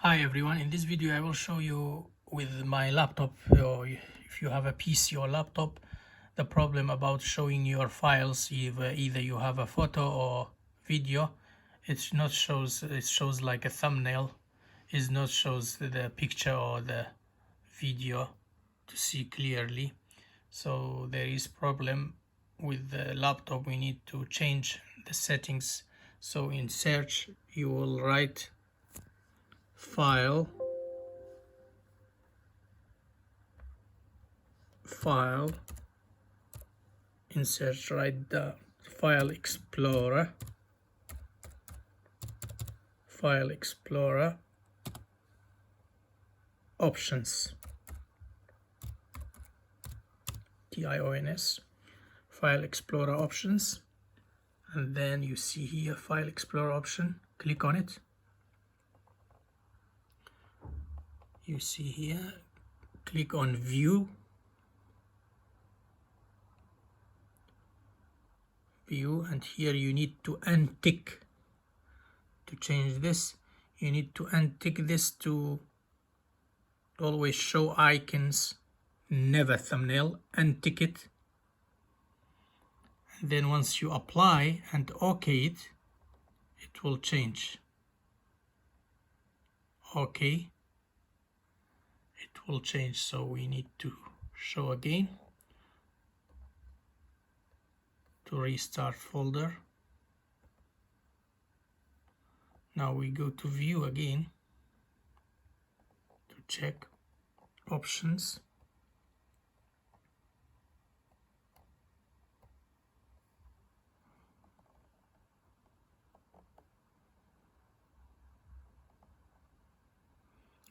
Hi everyone, in this video I will show you with my laptop, or if you have a PC or laptop, the problem about showing your files. Either you have a photo or video, it shows like a thumbnail, it not shows the picture or the video to see clearly. So there is problem with the laptop. We need to change the settings. So in search you will write file, in search write the file explorer, options, TIONS, file explorer options, and then you see here file explorer option, click on it. You see here, click on view, and here you need to untick. To change this, you need to untick this to always show icons, never thumbnail. Untick it, and then once you apply and OK it, it will change. OK, it will change. So we need to show again, to restart folder. Now we go to view again to check options.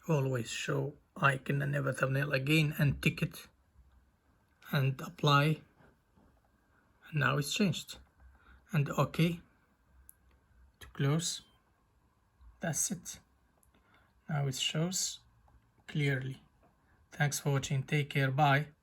Always show icon and never thumbnail. Again, untick it and apply, and now it's changed. And OK to close. That's it. Now it shows clearly. Thanks for watching. Take care. Bye.